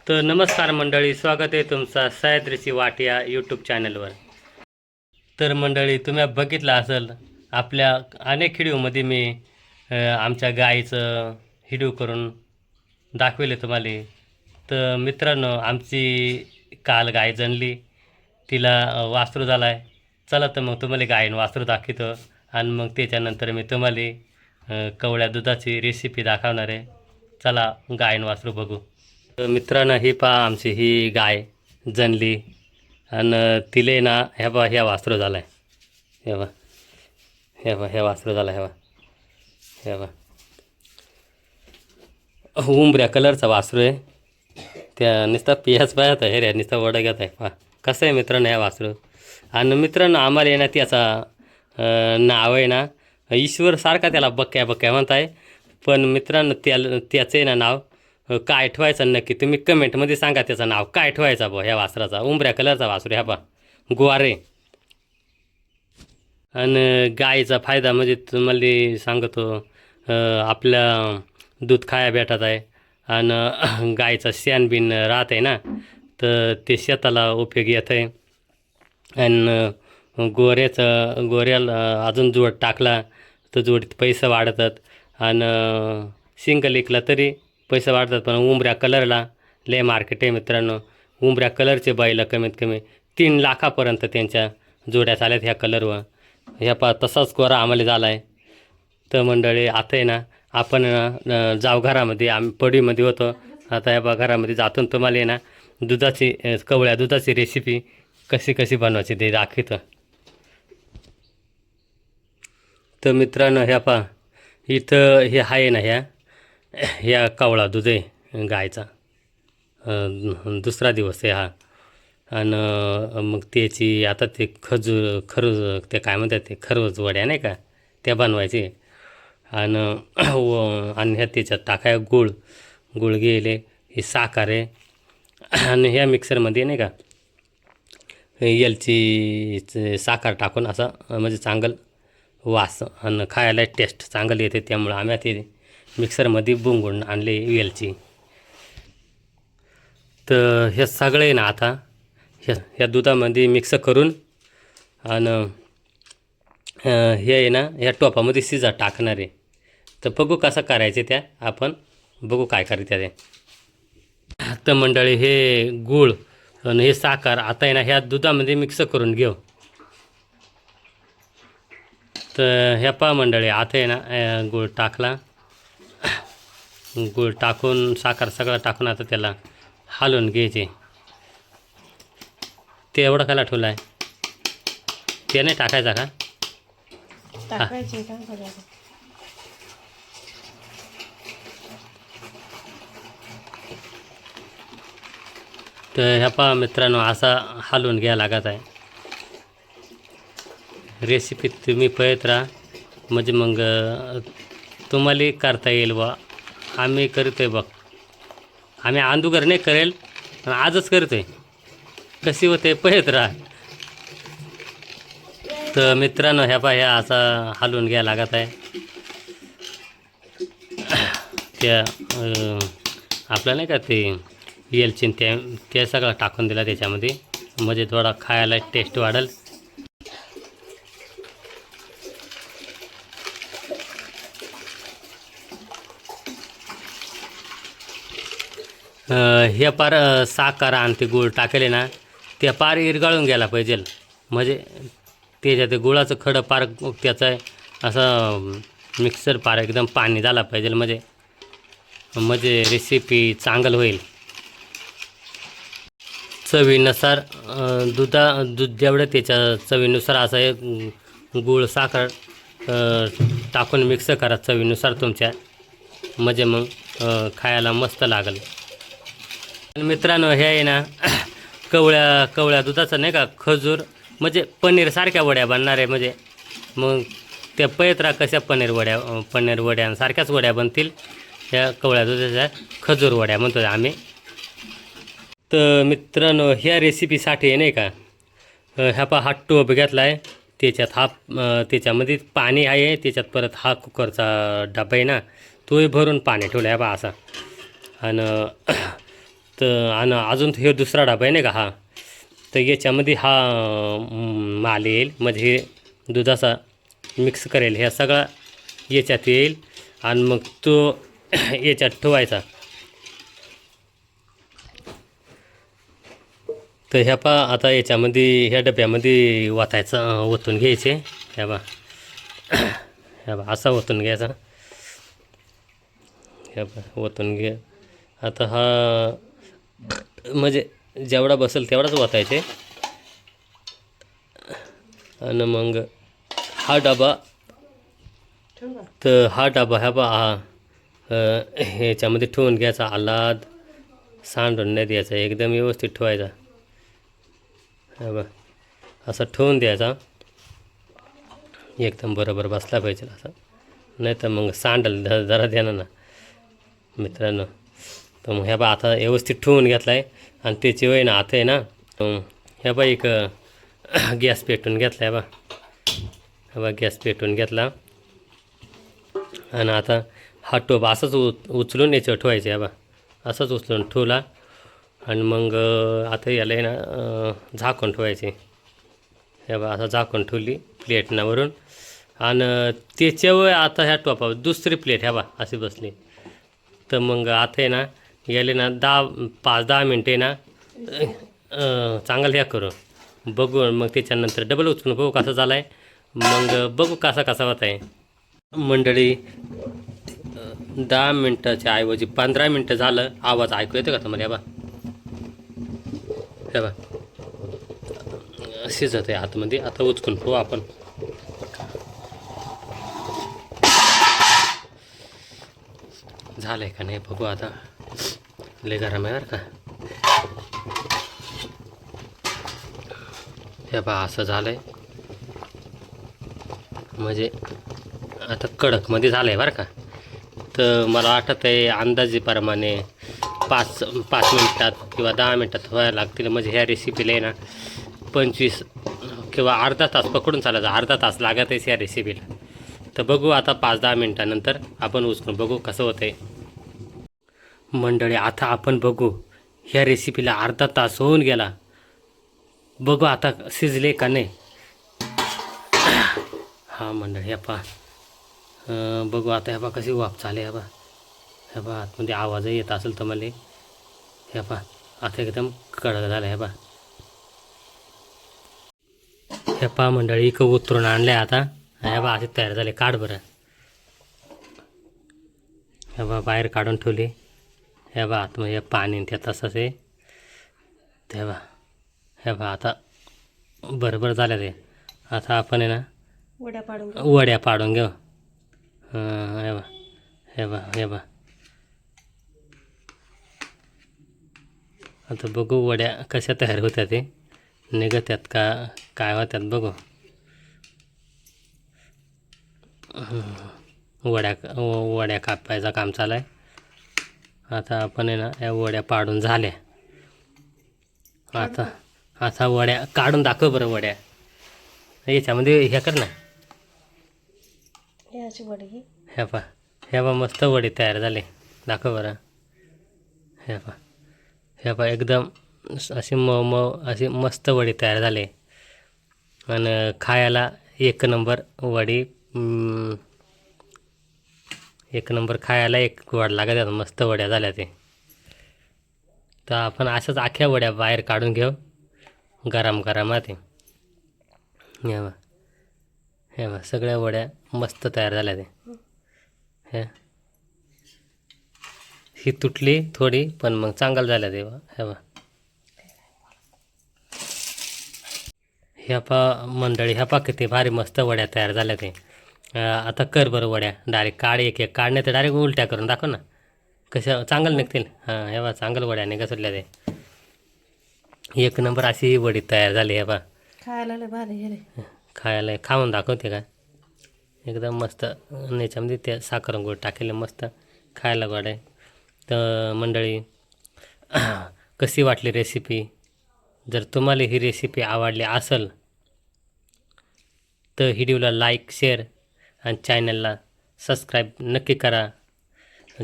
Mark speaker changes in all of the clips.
Speaker 1: तर नमस्कार मंडळी, स्वागत आहे तुमचा सह्याद्रीची वाट या यूट्यूब चॅनलवर. तर मंडळी, तुम्ही बघितलं असेल आपल्या अनेक व्हिडिओमध्ये मी आमच्या गाईचं व्हिडिओ करून दाखविले तुम्हाला. तर मित्रांनो, आमची काल गाय जनली, तिला वासरू झाला आहे. चला तर मग तुम्हाला गायन वासरू दाखवतो आणि मग त्याच्यानंतर मी तुम्हाला कवळ्या दुधाची रेसिपी दाखवणार आहे. चला गायन वासरू बघू. तर मित्रांनो, ही पहा आमची ही गाय जनली आणि तिले ना ह्या वासरू झाला आहे. ह्या वासरू झाला. ह्या उंबऱ्या कलरचा वासरू आहे. त्या नुसता पियाच पाहत आहे रे, नुसता वडा घेत आहे. पहा कसं आहे मित्रांनो ह्या वासरू. आणि मित्रांनो, आम्हाला आहे ना त्याचा नाव आहे ना ईश्वर सारखा त्याला बक्या बक्या म्हणत आहे. पण मित्रांनो, त्याचं आहे ना नाव काय ठेवायचं नक्की तुम्ही कमेंटमध्ये सांगा. त्याचं नाव काय ठेवायचा ह्या वासराचा. उंबऱ्या कलरचा वासरू ह्या पहा, गुवारे. आणि गाईचा फायदा म्हणजे तुम्हाला सांगतो, आपल्या दूध खाया भेटत आहे. आणि गाईचा शेण बिन राहत आहे ना, तर ते शेताला उपयोगी येत आहे. आणि गोऱ्याला अजून जोड टाकला तर जोडीत पैसे वाढतात. आणि सिंगल इकला तरी पैसे वाढतात. पण उंबऱ्या कलरला लय मार्केट आहे मित्रांनो. उंबऱ्या कलरचे बैल कमीत कमी 3 लाखापर्यंत त्यांच्या जोड्या चालत ह्या कलरवर. ह्या पा तसाच कोरा आम्हाला झाला आहे. तर मंडळी, आता आहे ना आपण जाऊ घरामध्ये. आम्ही पडीमध्ये होतो, आता ह्या घरामध्ये जातून तुम्हाला आहे ना दुधाची कवळ्या दुधाची रेसिपी कशी बनवायची ते दाखवतं. तर मित्रांनो, ह्या पा इथं हे आहे ना ह्या कवळा दूध आहे गायचा. दुसरा दिवस आहे हा. आणि मग त्याची आता ते खरवज ते काय म्हणतात, ते खरवज वड्या नाही का, त्या बनवायचे. आणि ह्या त्याच्यात टाकाय गुळ गेले, ही साखर आहे. आणि ह्या मिक्सरमध्ये नाही का एलची साखर टाकून असं म्हणजे चांगलं वास आणि खायला टेस्ट चांगली येते. त्यामुळं आम्ही ते मिक्सरमध्ये बुंगून आणले वेलची. तर हे सगळे ना आता ह्या दुधामध्ये मिक्स करून आणि हे आहे ना ह्या टोपामध्ये शिजा टाकणार आहे. तर बघू कसं करायचे त्या, आपण बघू काय करायचं ते. तर मंडळी, हे गूळ आणि हे साखर आता आहे ना ह्या दुधामध्ये मिक्स करून घेऊ. तर ह्या पहा मंडळी, आता आहे ना गूळ टाकला. गूळ टाकून साखर सगळं टाकून आता त्याला हलवून घ्यायचे. ते एवढं खायला ठेवलं आहे, ते नाही टाकायचा का?
Speaker 2: टाकायचे का?
Speaker 1: तर ह्या पहा मित्रांनो, असा हलवून घ्यायला लागत आहे. रेसिपी तुम्ही पळत राहा, म्हणजे मग तुम्हाला करता येईल बा. आम्ही करतोय बघ, आम्ही आंदूगर नाही करेल, पण आजच करतोय. कशी होते पळत राहा. तर मित्रांनो, ह्या असा हलवून घ्यायला लागत आहे. त्या आपलं नाही का ते एलचीन ते सगळं टाकून दिला त्याच्यामध्ये, म्हणजे थोडा खायला टेस्ट वाढेल. हे पार साखर आणि ते गूळ टाकले ना, ते पार इरगाळून घ्यायला पाहिजे. म्हणजे त्याच्यात ते गुळाचं खडं पार त्याचं असं मिक्सर पार एकदम पाणी झाला पाहिजे. म्हणजे रेसिपी चांगलं होईल. चवीनुसार दूध जेवढं त्याच्या चवीनुसार असं हे गूळ साखर टाकून मिक्स करा चवीनुसार तुमच्या, म्हणजे मग खायला मस्त लागेल. मित्रांनो, हे आहे ना कवळ्या दुधाचं नाही का खजूर, म्हणजे पनीरसारख्या वड्या बनणार आहे. म्हणजे मग त्या पयत्रा कशा पनीर वड्यांसारख्याच वड्या बनतील. ह्या कवळ्या दुधाच्या खजूर वड्या म्हणतो आम्ही. तर मित्रांनो, ह्या रेसिपीसाठी नाही का ह्या पा हा टोप घेतला आहे. त्याच्यामध्ये पाणी आहे. त्याच्यात परत हा कुकरचा डबा आहे ना, तोही भरून पाणी ठेवला आहे बा असा. आणि तर आणि अजून हे दुसरा डबा आहे नाही का हा, तर याच्यामध्ये हा माल येईल, म्हणजे हे दुधाचा मिक्स करेल, ह्या सगळा याच्यात येईल आणि मग तो याच्यात ठेवायचा. तर ह्या पा आता याच्यामध्ये ह्या डब्यामध्ये ओतायचं, ओतून घ्यायचे. ह्या बा ह्या बा असा ओतून घ्यायचा. ह्या बा ओतून घे. आता हा म्हणजे जेवढा बसेल तेवढाच ओतायचे. आणि मग हा डबा,
Speaker 2: ठेवू का?
Speaker 1: तर हा डबा ह्या बा ह्याच्यामध्ये ठेवून घ्यायचा. आलाद सांडून नाही द्यायचा, एकदम व्यवस्थित ठेवायचा. हा बा असं ठेवून द्यायचा, एकदम बरोबर बसला पाहिजे असं, नाही तर मग सांडल जरा द्या ना मित्रांनो. तर मग ह्या बा आता व्यवस्थित ठेवून घेतला आहे. आणि त्याची वय ना आता आहे ना, ह्या बा एक गॅस पेटून घेतला आहे बा. ह्या बा गॅस पेटून घेतला आणि आता हा टोप असंच उचलून याच्यावर ठेवायचं. ह्या बा असंच उचलून ठेवला आणि मग आता याला आहे ना झाकून ठेवायचे. हे बा असं झाकून ठेवली प्लेटनावरून आणि त्याच्यावर आता ह्या टोपावर दुसरी प्लेट ह्या बा अशी बसली. तर मग आता आहे ना याले ना 5-10 मिनटे ना चांगलं ह्या करू बघू. मग त्याच्यानंतर डबल उचलून बघू कसा झाला आहे, मग बघू कसा होत आहे. मंडळी 10 मिनटाच्या ऐवजी 15 मिनटं झालं. आवाज ऐकू येतो का तुम्हाला? हे बा शिजत आहे आतमध्ये. आता उचकून पाहू आपण. झालंय का नाही बघू आता. लय गरम आहे बरं का. हे बा असं झालंय, म्हणजे आता कडकमध्ये झालं आहे बरं का. तर मला वाटत आहे अंदाजेप्रमाणे 5 मिनटात किंवा 10 मिनटात व्हायला लागतील. म्हणजे ह्या रेसिपीला आहे ना 25 किंवा अर्धा तास पकडून चालायचा. अर्धा तास लागतच या रेसिपीला. तर बघू आता 5-10 मिनटानंतर आपण उचलून बघू कसं होतं आहे. मंडळी आता आपण बघू, ह्या रेसिपीला अर्धा तास होऊन गेला. बघू आता शिजले का नाही. हा मंडळी ह्या पा बघू आता. ह्या पा कशी वाफ चाले. ह्या पा आतमध्ये आवाजही येत असेल तर मला. ह्या पा आता एकदम कडक झालं. ह्या पा मंडळी इकडं उतरून आणलं आहे आता. ह्या बा असे तयार झाले. काढ बरं. ह्या बा बाहेर काढून ठेवली. ह्या बा आतमध्ये पाणी त्या तसंच आहे. ह्या बा आता बरोबर झालं ते. आता आपण आहे ना वड्या पाडून घेऊ. हे बा आता बघू वड्या कशा तयार होत्या ते, निघत्यात का काय होत्यात बघू. वड्या कापायचं काम चालू आहे. आता आपण आहे ना या वड्या पाडून झाल्या. आता वड्या काढून दाखव बरं. वड्या याच्यामध्ये हे कर ना. ह्या बा मस्त वडे तयार झाले. दाखव बरं. ह्या बा एकदम अशी अशी मस्त वडी तयार झाले. आणि खायला एक नंबर वडी. एक नंबर खायला एक वड लागत. मस्त वड्या झाल्या ते. तर आपण अशाच अख्ख्या वड्या बाहेर काढून घेऊ गरम गरमात. हे बा सगळ्या वड्या मस्त तयार झाल्या ते. ही तुटली थोडी पण मग चांगलं झालं ते. ह्या पा मंडळी ह्या पा किती भारी मस्त वड्या तयार झाल्या ते. आता कर बरं वड्या. डायरेक्ट काढ एक काढणे तर डायरेक्ट उलट्या करून दाखव ना कशा चांगलं निघतील. ह्या बा चांगलं वड्या निघसल्या ते. एक नंबर अशी ही वडी तयार झाली. ह्या बा खायला खाऊन दाखवते का एकदम मस्त. याच्यामध्ये त्या साखर गोड टाकेले मस्त खायला गोड आहे. तर मंडळी कशी वाटली रेसिपी. जर तुम्हाला ही रेसिपी आवडली असेल तर व्हिडिओला लाईक शेअर आणि चॅनलला सबस्क्राईब नक्की करा.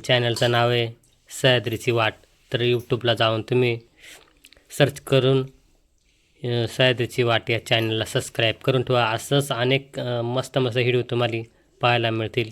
Speaker 1: चॅनलचं नाव आहे सह्याद्रीची वाट. तर यूट्यूबला जाऊन तुम्ही सर्च करून सह्याद्रीची वाट या चॅनलला सबस्क्राईब करून ठेवा. असंच अनेक मस्त मस्त व्हिडिओ तुम्हाला पाहायला मिळतील.